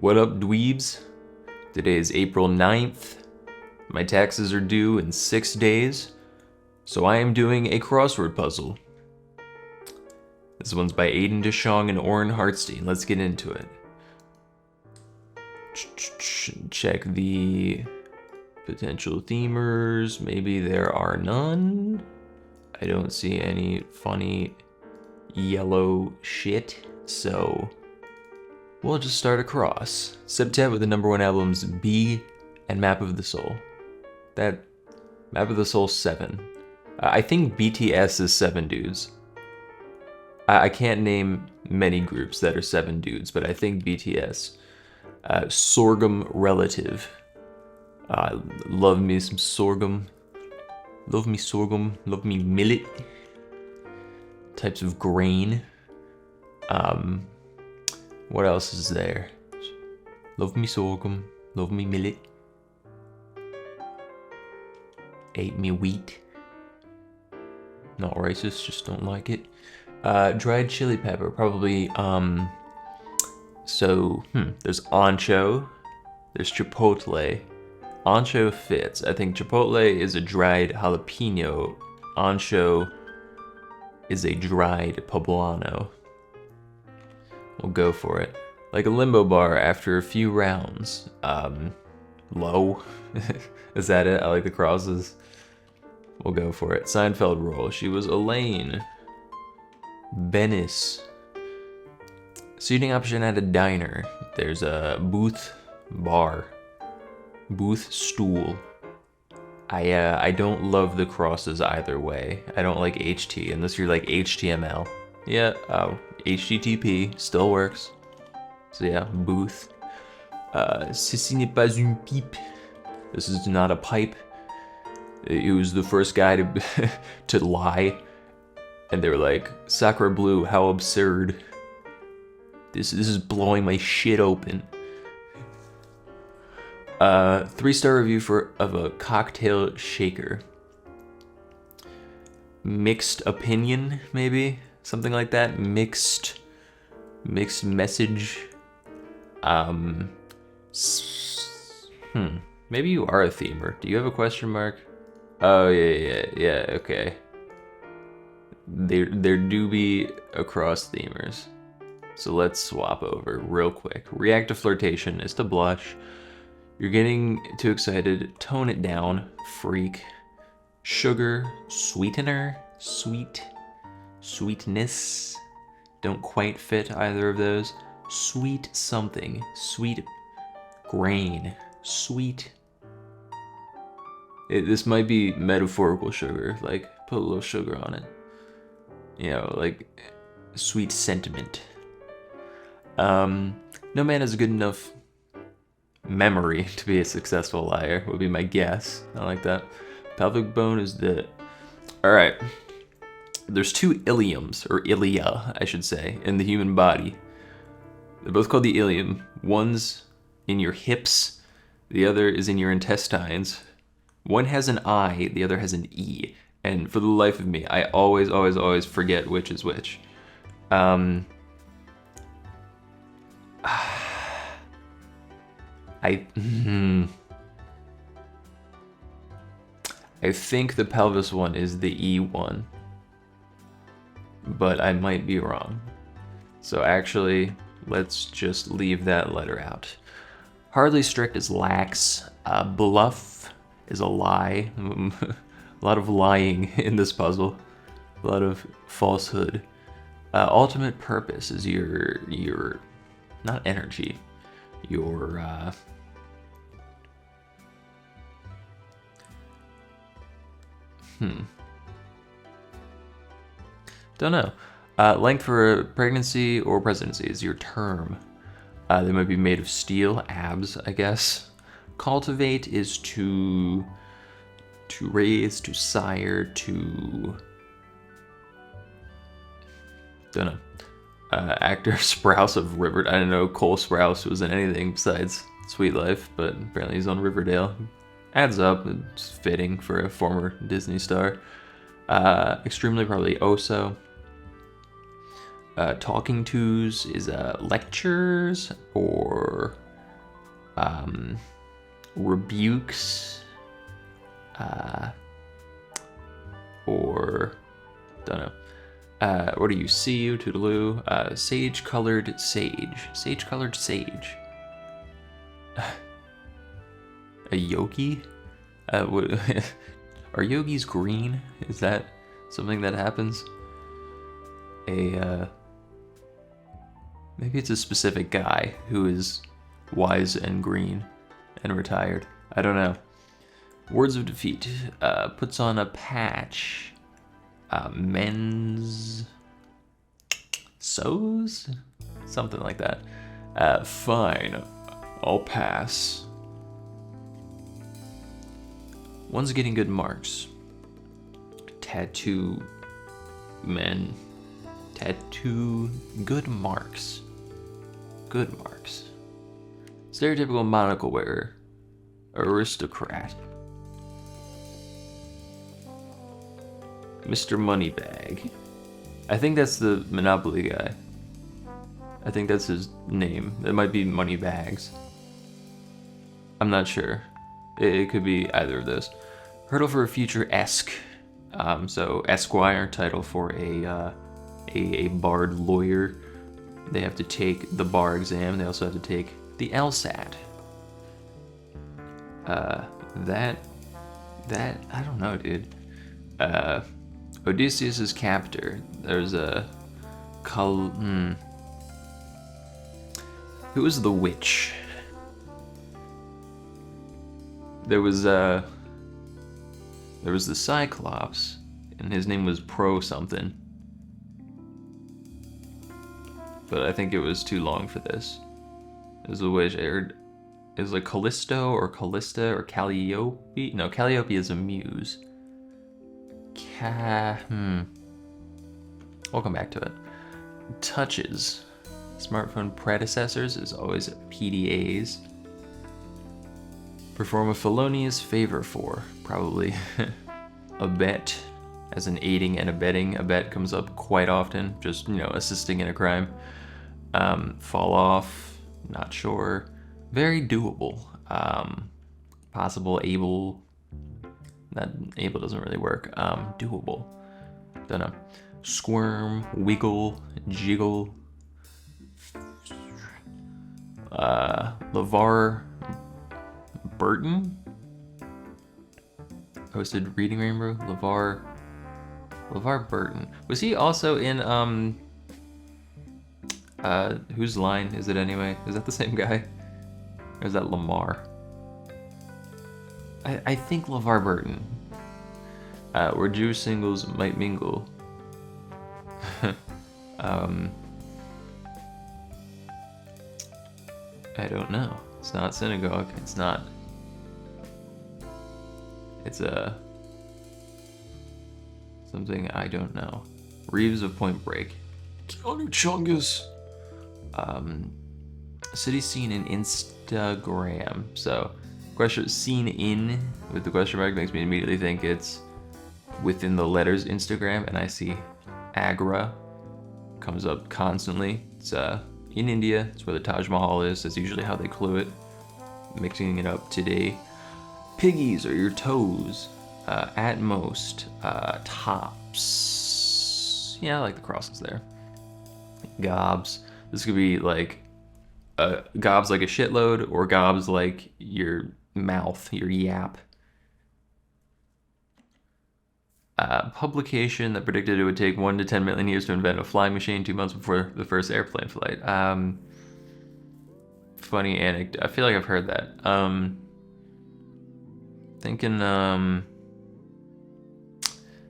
What up, dweebs? Today is April 9th. My taxes are due in 6 days, so I am doing a crossword puzzle. This one's by Aiden DeShong and Oren Hartstein. Let's get into it. Check the potential themers. Maybe there are none. I don't see any funny yellow shit, so we'll just start across. Septet with the #1 albums B and Map of the Soul. That Map of the Soul 7. I think BTS is 7 dudes. I can't name many groups that are 7 dudes, but I think BTS. Sorghum Relative. Love me some sorghum. Love me sorghum. Love me millet. Types of grain. What else is there? Love me sorghum. Love me millet. Ate me wheat. Not racist, just don't like it. Dried chili pepper, probably, there's ancho, there's chipotle. Ancho fits. I think chipotle is a dried jalapeno. Ancho is a dried poblano. We'll go for it. Like a limbo bar after a few rounds. Low. Is that it? I like the crosses. We'll go for it. Seinfeld roll. She was Elaine. Venice. Seating option at a diner. There's a booth, bar, booth, stool. I don't love the crosses either way. I don't like HT unless you're like HTML. Yeah, HTTP still works. So yeah, booth. Ceci n'est pas une pipe. This is not a pipe. He was the first guy to to lie, and they were like, "Sacre bleu, how absurd! This is blowing my shit open." 3-star review of a cocktail shaker. Mixed opinion, maybe something like that. Mixed message. Maybe you are a themer. Do you have a question mark? Oh, yeah, okay. There do be across themers. So let's swap over real quick. React to flirtation is to blush. You're getting too excited. Tone it down. Freak. Sugar. Sweetener. Sweet. Sweetness. Don't quite fit either of those. Sweet something. Sweet grain. Sweet. This might be metaphorical sugar, like put a little sugar on it. You know, like sweet sentiment. No man has a good enough memory to be a successful liar, would be my guess. I like that. Pelvic bone is the... Alright. There's 2 iliums, or ilia, I should say, in the human body. They're both called the ilium. One's in your hips, the other is in your intestines. One has an I, the other has an E. And for the life of me, I always forget which is which. I think the pelvis one is the E one. But I might be wrong. So actually, let's just leave that letter out. Hardly strict is lax. Bluff is a lie. A lot of lying in this puzzle. A lot of falsehood. Ultimate purpose is your not energy, your don't know. Length for pregnancy or presidency is your term. They might be made of steel, abs, I guess. Cultivate is to raise, to sire, to... Don't know. Actor Sprouse of Riverdale. I don't know Cole Sprouse was in anything besides Sweet Life, but apparently he's on Riverdale. Adds up, it's fitting for a former Disney star. Extremely probably Oso. Talking tos is lectures or rebukes, or don't know. What do you see? You toodaloo. Sage-colored sage. Sage-colored sage. A yogi? Are yogis green? Is that something that happens? Maybe it's a specific guy who is wise and green and retired. I don't know. Words of defeat. Puts on a patch. Men's sows? Something like that. Fine. I'll pass. One's getting good marks. Tattoo men. Tattoo good marks. Good marks. Stereotypical monocle wearer. Aristocrat. Mr. Moneybag. I think that's the Monopoly guy. I think that's his name. It might be Moneybags. I'm not sure. It could be either of those. Hurdle for a future-esque. So Esquire, title for a barred lawyer. They have to take the bar exam. They also have to take the LSAT. That I don't know, dude. Odysseus's captor. There's a who was the witch? There was the Cyclops, and his name was Pro something. But I think it was too long for this. It was a witch. It was like Callisto or Callista or Calliope. No, Calliope is a muse. We'll come back to it. Touches. Smartphone predecessors is always PDAs. Perform a felonious favor for. Probably. Abet. As in aiding and abetting. Abet comes up quite often. Just, assisting in a crime. Fall off. Not sure. Very doable. Possible, able. That able doesn't really work. Doable. Don't know. Squirm, wiggle, jiggle. LeVar Burton hosted Reading Rainbow. LeVar Burton. Was he also in Whose Line Is It Anyway? Is that the same guy? Or is that Lamar? I think LeVar Burton. Where Jewish singles might mingle. I don't know. It's not synagogue. It's not. It's something I don't know. Reeves of Point Break. Keanu Chungus. City scene in Instagram. So, question scene in with the question mark makes me immediately think it's within the letters Instagram, and I see Agra comes up constantly. It's in India. It's where the Taj Mahal is. That's usually how they clue it. Mixing it up today. Piggies are your toes. At most. Tops. Yeah, I like the crosses there. Gobs. This could be like gobs like a shitload, or gobs like your mouth, your yap. Publication that predicted it would take 1 to 10 million years to invent a flying machine 2 months before the first airplane flight. Funny anecdote. I feel like I've heard that. Thinking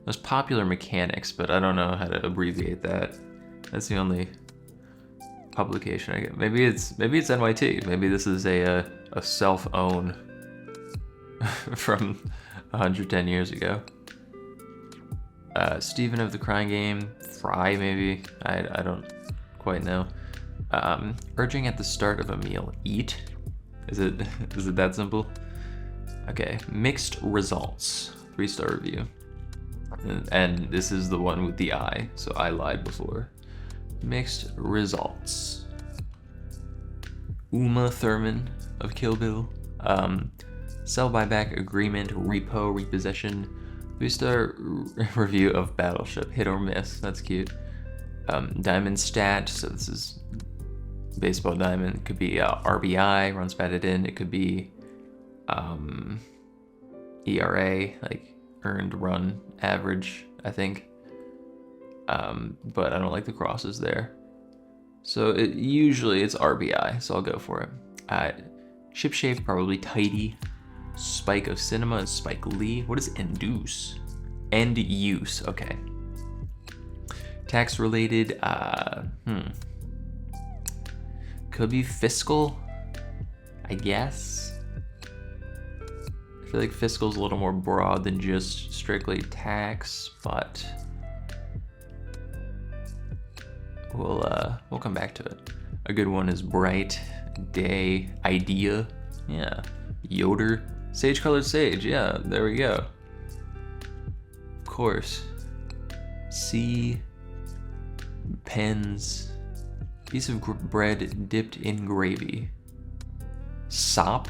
most popular mechanics, but I don't know how to abbreviate that. That's the only publication I get. Maybe it's NYT. Maybe this is a self-own from 110 years ago. Stephen of the Crying Game, Fry maybe, I don't quite know. Urging at the start of a meal, eat. Is it that simple? Okay, mixed results, 3-star review. And this is the one with the I, so I lied before. Mixed results. Uma Thurman of Kill Bill. Sell buyback agreement, repo, repossession. 3-star review of Battleship, hit or miss. That's cute. Diamond stat, so this is baseball diamond. Could be RBI, runs batted in. It could be ERA, like earned run average, I think. But I don't like the crosses there. So usually it's RBI, so I'll go for it. Ship shape, probably tidy. Spike of cinema is Spike Lee. What is induce? End use, okay. Tax related, could be fiscal, I guess. I feel like fiscal is a little more broad than just strictly tax, but we'll come back to it. A good one is bright, day, idea, yeah. Yoder, sage colored sage, yeah, there we go. Of course. C, pens, piece of bread dipped in gravy. Sop?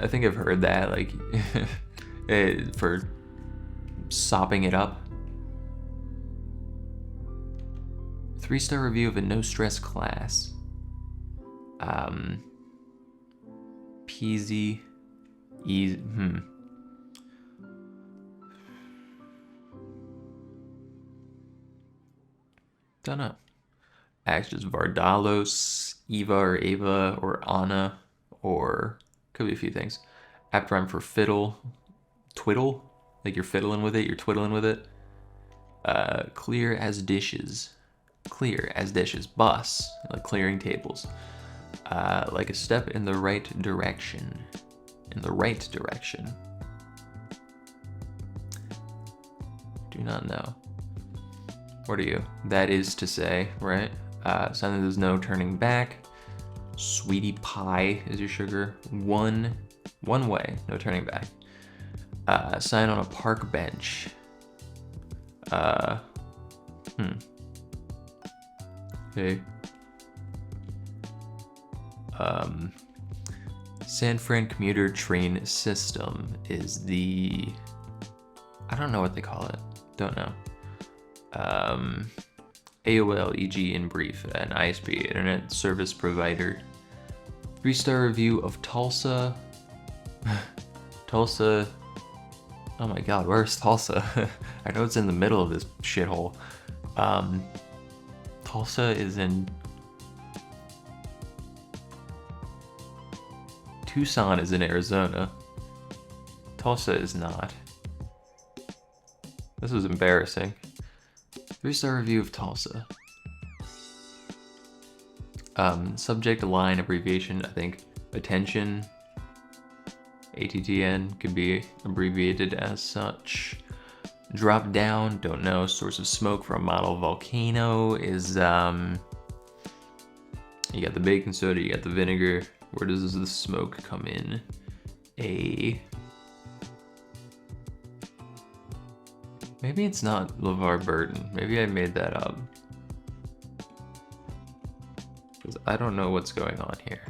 I think I've heard that, like, for sopping it up. 3-star review of a no stress class. Peasy, easy, Don't know. Actions Vardalos, Eva or Ava or Anna, or could be a few things. Apt rhyme for fiddle, twiddle, like you're fiddling with it, you're twiddling with it. Clear as dishes. Clear as dishes. Bus, like clearing tables. Like a step in the right direction. In the right direction. Do not know. What are you? That is to say, right? Sign that there's no turning back. Sweetie pie is your sugar. One way, no turning back. Sign on a park bench. Okay. San Fran commuter train system is the, I don't know what they call it. Don't know. AOL, e.g. in brief, an ISP, internet service provider. 3-star review of Tulsa. Tulsa. Oh my god, where's Tulsa? I know it's in the middle of this shithole. Tulsa is in... Tucson is in Arizona. Tulsa is not. This was embarrassing. 3-star review of Tulsa. Subject line abbreviation, I think attention. ATTN could be abbreviated as such. Drop down, don't know. Source of smoke from a model volcano is, you got the baking soda, you got the vinegar. Where does the smoke come in? Maybe it's not LeVar Burton. Maybe I made that up. Because I don't know what's going on here.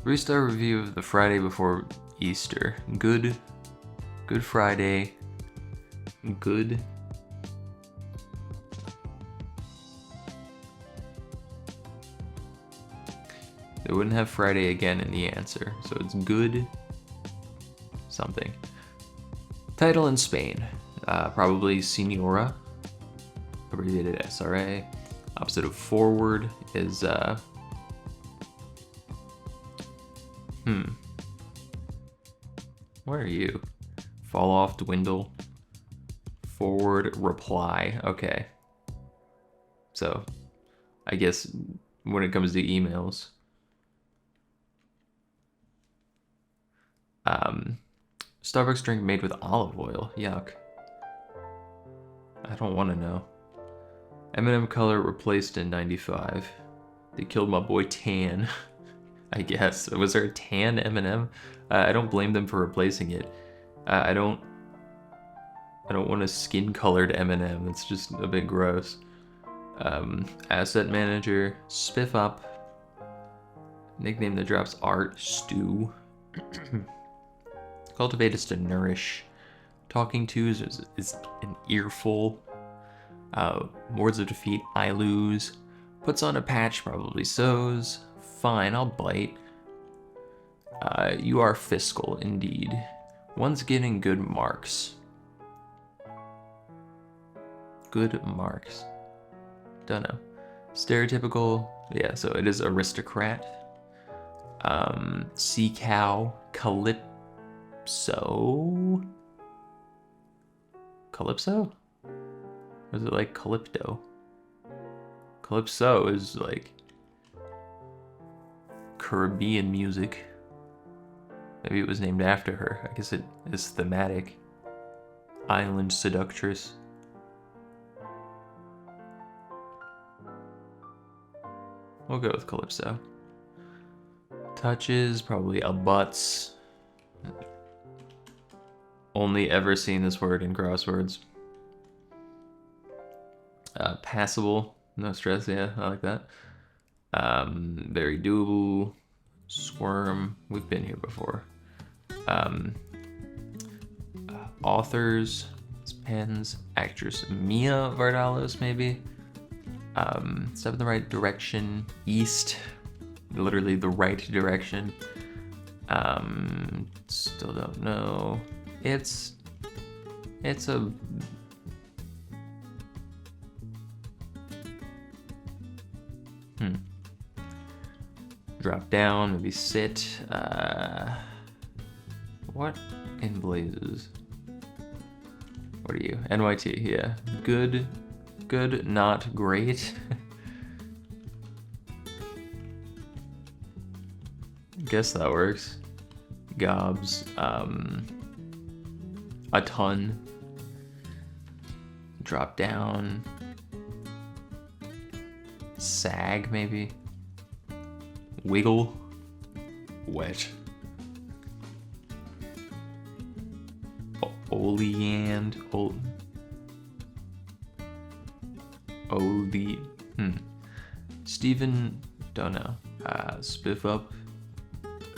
3-star review of the Friday before Easter. Good Friday. Good. They wouldn't have Friday again in the answer, so it's good something. Title in Spain, probably Senora, abbreviated SRA. Opposite of forward is, where are you? Fall off, dwindle. Forward, reply, okay. So, I guess when it comes to emails. Starbucks drink made with olive oil. Yuck. I don't want to know. M&M color replaced in 95. They killed my boy Tan. I guess. Was there a tan M&M? I don't blame them for replacing it. I don't want a skin-colored M&M. That's just a bit gross. Asset manager, spiff up. Nickname that drops art, stew. Cultivate is to nourish. Talking to is an earful. Words of defeat, I lose. Puts on a patch, probably sows. Fine, I'll bite. You are fiscal, indeed. One's getting good marks. Good marks. Don't know. Stereotypical, yeah, so it is aristocrat. Sea cow, calypso? Calypso? Or is it like calypto? Calypso is like Caribbean music. Maybe it was named after her. I guess it is Thematic. Island seductress. We'll go with Calypso. Touches, probably a butts. Only ever seen this word in crosswords. Passable, no stress, yeah, I like that. Very doable. Squirm, we've been here before. Authors, pens, actress Mia Vardalos, maybe. Step in the right direction. East, literally the right direction. Still don't know. It's a drop down, maybe sit. What in blazes? What are you? NYT, yeah. Good, not great. Guess that works. Gobs, a ton. Drop down. Sag, maybe. Wiggle. Wet. Oleand. Stephen, don't know. Spiff up.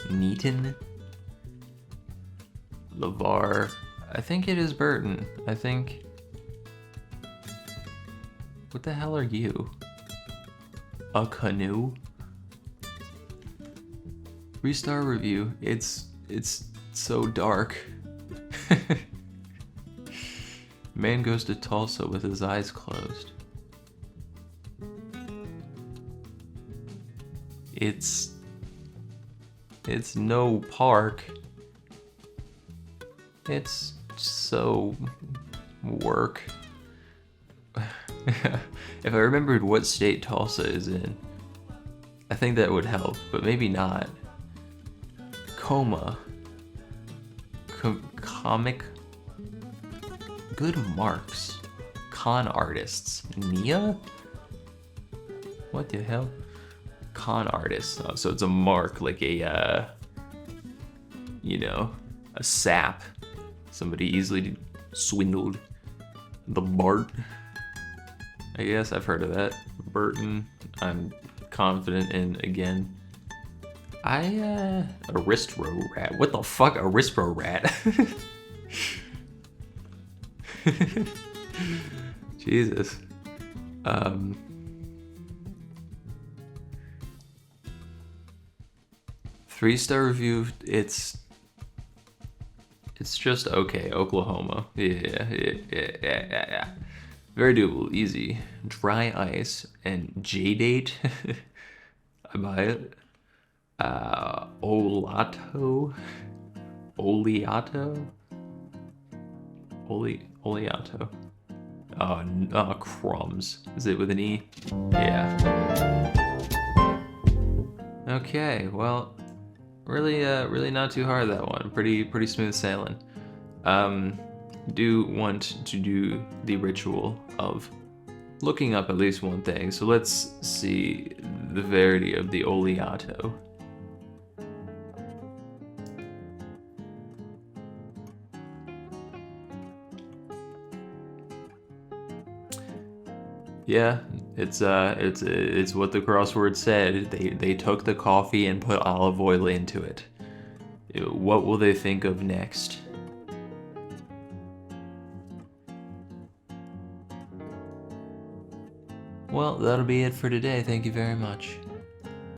Neaton. LeVar. I think it is Burton. I think. What the hell are you? A canoe? 3-star review. It's so dark. Man goes to Tulsa with his eyes closed. It's no park. It's so work. If I remembered what state Tulsa is in, I think that would help, but maybe not. Coma. Comic. Good marks. Con artists. Nia? What the hell? Con artists. Oh, so it's a mark, like a, a sap. Somebody easily swindled. The Bart. I guess I've heard of that. Burton, I'm confident in again. Aristro rat. What the fuck? Aristro rat. Jesus. 3-star review. It's just okay. Oklahoma. Yeah. Very doable, easy. Dry ice and J-date. I buy it. Oleato. Oh, crumbs. Is it with an E? Yeah. Okay, well, really not too hard, that one. Pretty smooth sailing. Do want to do the ritual of looking up at least one thing. So let's see the verity of the oleato. Yeah, It's what the crossword said. They took the coffee and put olive oil into it. What will they think of next? Well, that'll be it for today. Thank you very much.